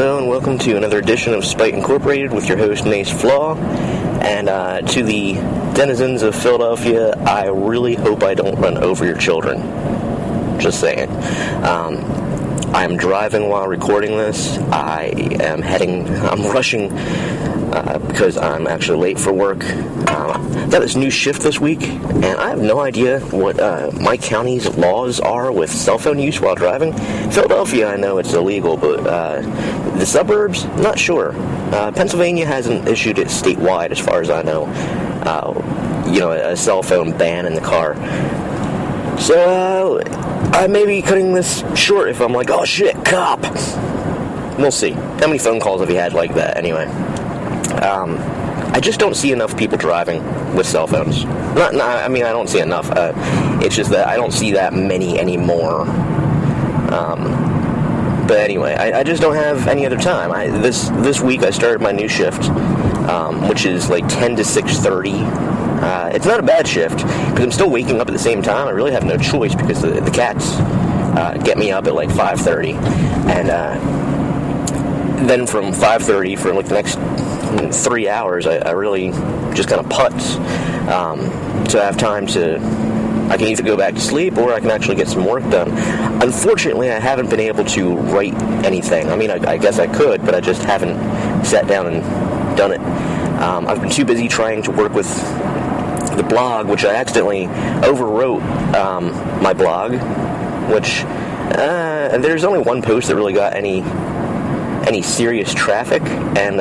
Hello and welcome to another edition of Spite Incorporated with your host, Nace Flaw. And to the denizens of Philadelphia, I really hope I don't run over your children. Just saying. I'm driving while recording this. I'm rushing because I'm actually late for work. Got this new shift this week, and I have no idea what my county's laws are with cell phone use while driving. Philadelphia, I know it's illegal, but the suburbs, not sure. Pennsylvania hasn't issued it statewide, as far as I know. A cell phone ban in the car. So, I may be cutting this short if I'm like, oh shit, cop! We'll see. How many phone calls have you had like that, anyway? I just don't see enough people driving with cell phones. I don't see enough. It's just that I don't see that many anymore. But anyway, I just don't have any other time. This week I started my new shift, which is like 10 to 6:30. It's not a bad shift, because I'm still waking up at the same time. I really have no choice, because the cats get me up at like 5:30. And then from 5:30 for like the next 3 hours, I really just kind of putz. So I have time I can either go back to sleep or I can actually get some work done. Unfortunately, I haven't been able to write anything. I mean, I guess I could, but I just haven't sat down and done it. I've been too busy trying to work with the blog, which I accidentally overwrote my blog, which there's only one post that really got any serious traffic, and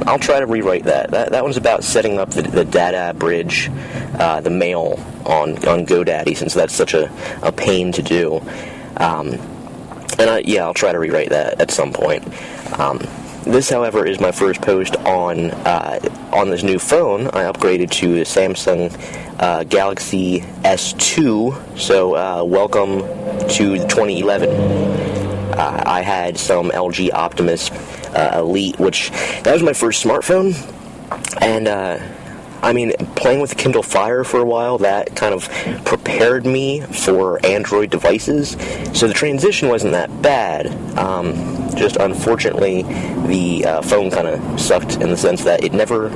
I'll try to rewrite that. That one's about setting up the data bridge, the mail on GoDaddy, since that's such a pain to do. I'll try to rewrite that at some point. This, however, is my first post on this new phone. I upgraded to a Samsung Galaxy S2, so welcome to the 2011. I had some LG Optimus Elite, that was my first smartphone, and playing with Kindle Fire for a while, that kind of prepared me for Android devices, so the transition wasn't that bad. Just unfortunately, the phone kind of sucked in the sense that it never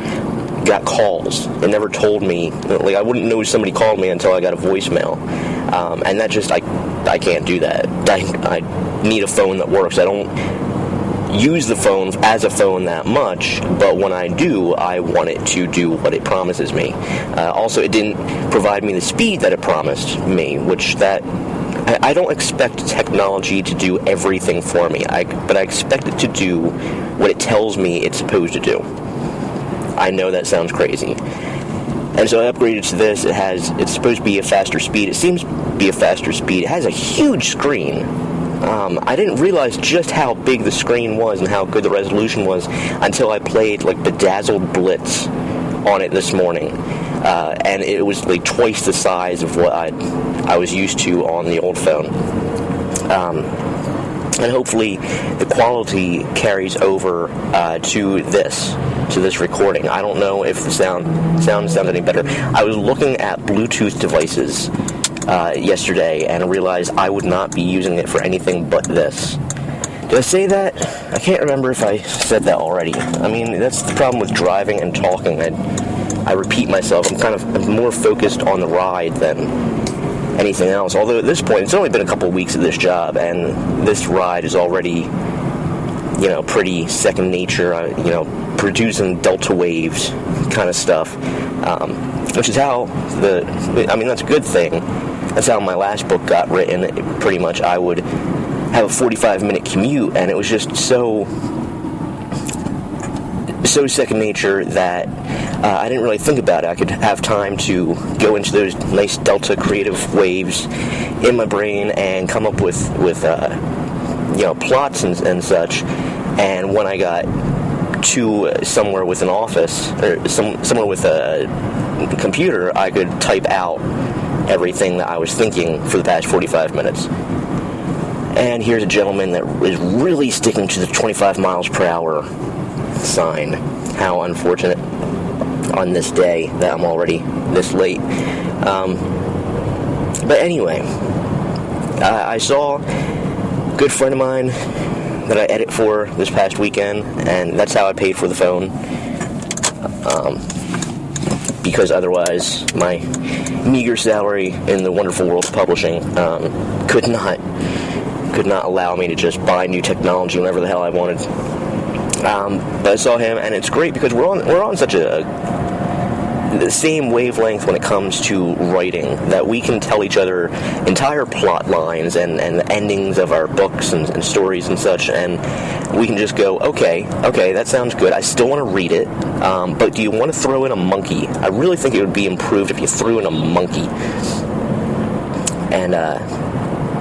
got calls. It never told me, like, I wouldn't know somebody called me until I got a voicemail. And that just, I can't do that. I need a phone that works. I don't use the phone as a phone that much, but when I do, I want it to do what it promises me. Also, it didn't provide me the speed that it promised me, I don't expect technology to do everything for me, but I expect it to do what it tells me it's supposed to do. I know that sounds crazy. And so I upgraded to this. It's supposed to be a faster speed. It seems to be a faster speed. It has a huge screen. I didn't realize just how big the screen was and how good the resolution was until I played like Bedazzled Blitz on it this morning. And it was like twice the size of what I was used to on the old phone. And hopefully the quality carries over to this recording. I don't know if the sound sounds any better. I was looking at Bluetooth devices yesterday and realized I would not be using it for anything but this. Did I say that? I can't remember if I said that already. I mean, that's the problem with driving and talking. I repeat myself. I'm more focused on the ride than anything else. Although at this point, it's only been a couple of weeks of this job, and this ride is already, pretty second nature. Producing delta waves kind of stuff, which is how that's a good thing. That's how my last book got written. Pretty much, I would have a 45-minute commute, and it was just so second nature that I didn't really think about it. I could have time to go into those nice delta creative waves in my brain and come up with plots and such. And when I got to somewhere with an office or somewhere with a computer, I could type out everything that I was thinking for the past 45 minutes. And here's a gentleman that is really sticking to the 25 miles per hour sign. How unfortunate on this day that I'm already this late. But anyway, I saw good friend of mine that I edit for this past weekend, and that's how I paid for the phone. Because otherwise, my meager salary in the wonderful world of publishing could not allow me to just buy new technology whenever the hell I wanted. But I saw him, and it's great because we're on such the same wavelength when it comes to writing, that we can tell each other entire plot lines and the endings of our books and stories and such, and we can just go, okay, that sounds good. I still want to read it, but do you want to throw in a monkey? I really think it would be improved if you threw in a monkey. And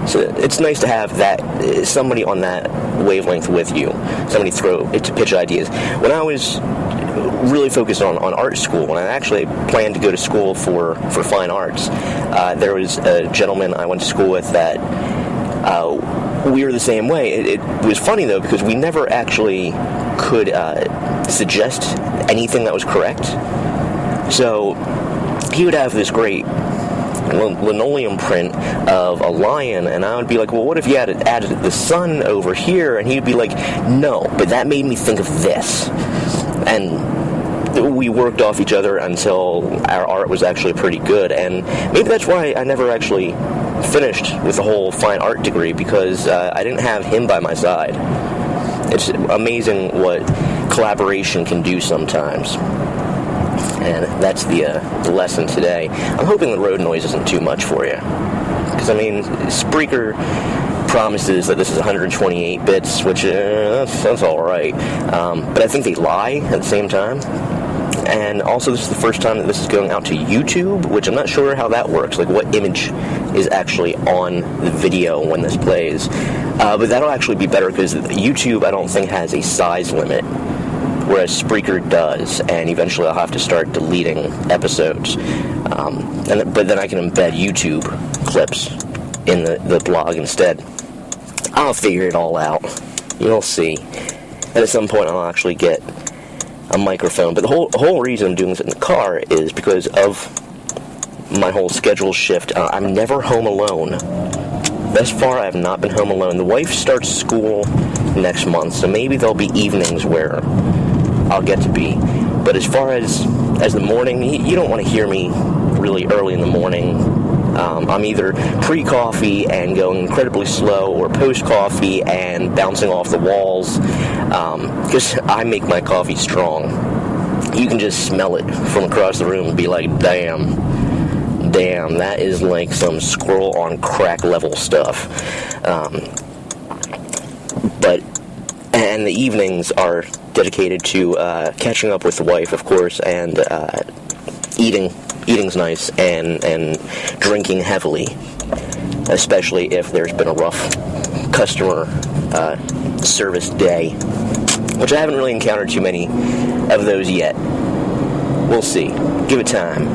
so it's nice to have that somebody on that wavelength with you, somebody to pitch ideas. When I was really focused on art school, when I actually planned to go to school for fine arts, there was a gentleman I went to school with that we were the same way. It was funny, though, because we never actually could suggest anything that was correct. So he would have this great linoleum print of a lion, and I would be like, well, what if you had added the sun over here? And he'd be like, no, but that made me think of this. And we worked off each other until our art was actually pretty good, and maybe that's why I never actually finished with the whole fine art degree, because I didn't have him by my side. It's amazing what collaboration can do sometimes. And that's the lesson today. I'm hoping the road noise isn't too much for you. Because, I mean, Spreaker promises that this is 128 bits, which that's all right. But I think they lie at the same time. And also, this is the first time that this is going out to YouTube, which I'm not sure how that works, like what image is actually on the video when this plays. But that'll actually be better, because YouTube, I don't think, has a size limit, whereas Spreaker does, and eventually I'll have to start deleting episodes. But then I can embed YouTube clips in the blog instead. I'll figure it all out. You'll see. And at some point I'll actually get a microphone. But the whole reason I'm doing this in the car is because of my whole schedule shift. I'm never home alone. Thus far, I have not been home alone. The wife starts school next month, so maybe there'll be evenings where I'll get to be. But as far as the morning, you don't want to hear me really early in the morning. I'm either pre-coffee and going incredibly slow, or post-coffee and bouncing off the walls, because I make my coffee strong. You can just smell it from across the room and be like, damn, that is like some squirrel on crack level stuff. And the evenings are dedicated to catching up with the wife, of course, and eating's nice, and drinking heavily, especially if there's been a rough customer service day, which I haven't really encountered too many of those yet. We'll see. Give it time.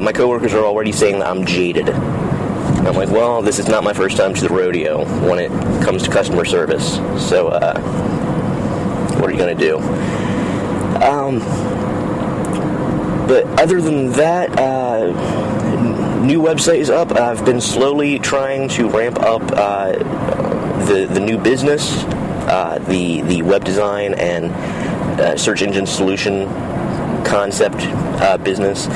My coworkers are already saying that I'm jaded. And I'm like, well, this is not my first time to the rodeo when it comes to customer service. So, what are you going to do? But other than that, new website is up. I've been slowly trying to ramp up the new business, the web design and search engine solution concept business.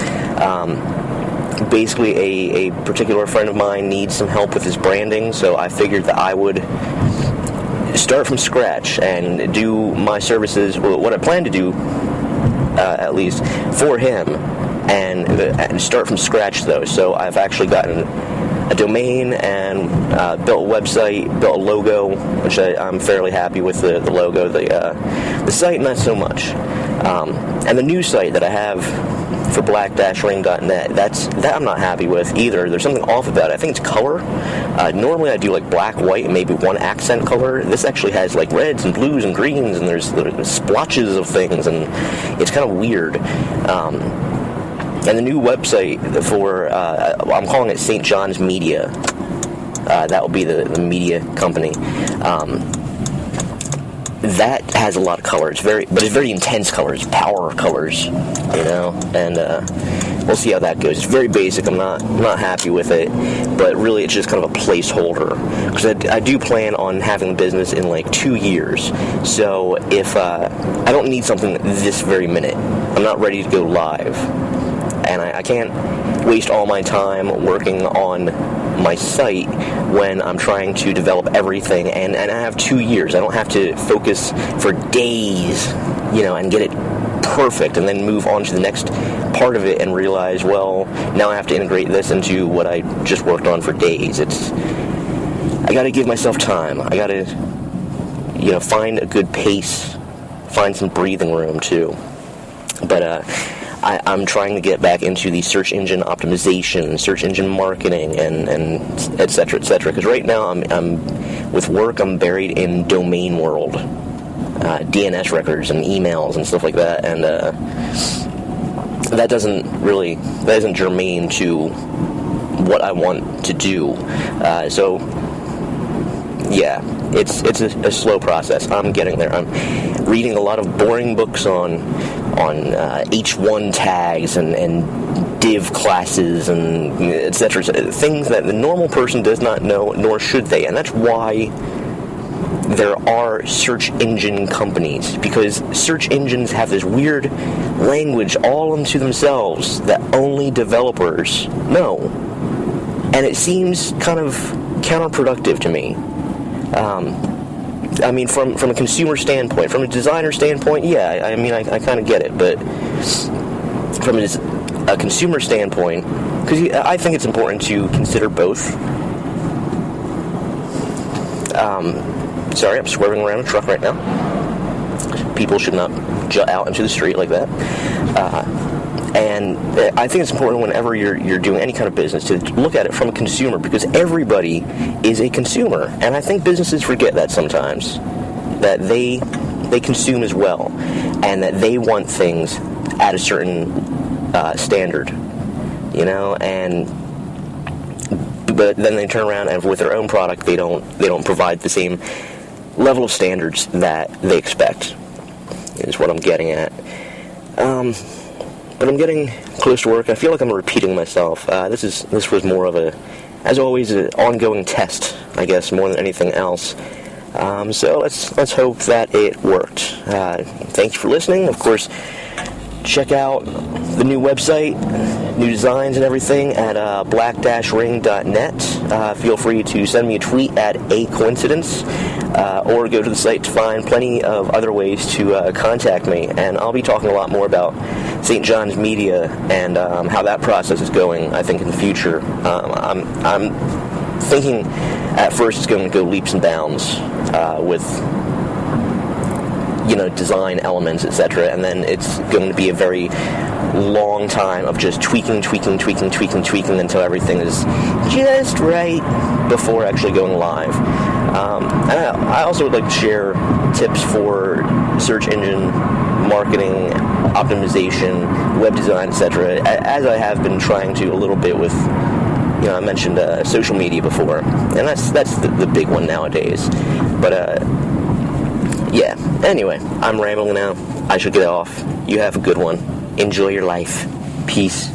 Basically, a particular friend of mine needs some help with his branding, so I figured that I would start from scratch and do my services, what I plan to do, at least, for him, and start from scratch, though. So I've actually gotten a domain and built a website, built a logo, which I'm fairly happy with the logo. The site, not so much. And the new site that I have for black-ring.net, that I'm not happy with either. There's something off about it. I think it's color. Normally I do like black, white, and maybe one accent color. This actually has like reds and blues and greens, and there's splotches of things, and it's kind of weird. And the new website for, I'm calling it St. John's Media. That will be the media company. That has a lot of color. It's very intense colors, power colors, and we'll see how that goes. It's very basic. I'm not happy with it, but really it's just kind of a placeholder, because I do plan on having a business in like 2 years. So if I don't need something this very minute, I'm not ready to go live, and I can't waste all my time working on my site when I'm trying to develop everything, and I have 2 years. I don't have to focus for days, and get it perfect, and then move on to the next part of it and realize, well, now I have to integrate this into what I just worked on for days. I gotta give myself time. I gotta, find a good pace, find some breathing room too. But I'm trying to get back into the search engine optimization, search engine marketing, and et cetera, because right now I'm with work, I'm buried in domain world, DNS records and emails and stuff like that, and that isn't germane to what I want to do. So yeah, it's a slow process. I'm getting there. I'm reading a lot of boring books on H1 tags and div classes and etc. Things that the normal person does not know, nor should they. And that's why there are search engine companies, because search engines have this weird language all unto themselves that only developers know. And it seems kind of counterproductive to me. I mean, from a consumer standpoint, from a designer standpoint, yeah, I kind of get it, but from a consumer standpoint, because I think it's important to consider both. Sorry, I'm swerving around a truck right now. People should not jut out into the street like that. And I think it's important whenever you're doing any kind of business to look at it from a consumer, because everybody is a consumer, and I think businesses forget that sometimes, that they consume as well, and that they want things at a certain standard, but then they turn around and with their own product they don't provide the same level of standards that they expect, is what I'm getting at. But I'm getting close to work. I feel like I'm repeating myself. This was more of as always, an ongoing test, I guess, more than anything else. So let's hope that it worked. Thanks for listening. Of course, check out the new website, new designs and everything at black-ring.net. Feel free to send me a tweet at @acoincidence, or go to the site to find plenty of other ways to contact me. And I'll be talking a lot more about St. John's Media and how that process is going, I think, in the future. I'm thinking at first it's going to go leaps and bounds with design elements, etc., and then it's going to be a very long time of just tweaking until everything is just right before actually going live. And I also would like to share tips for search engine marketing, optimization, web design, etc., as I have been trying to a little bit with, I mentioned social media before, and that's the big one nowadays. But yeah, anyway, I'm rambling now. I should get off. You have a good one. Enjoy your life. Peace.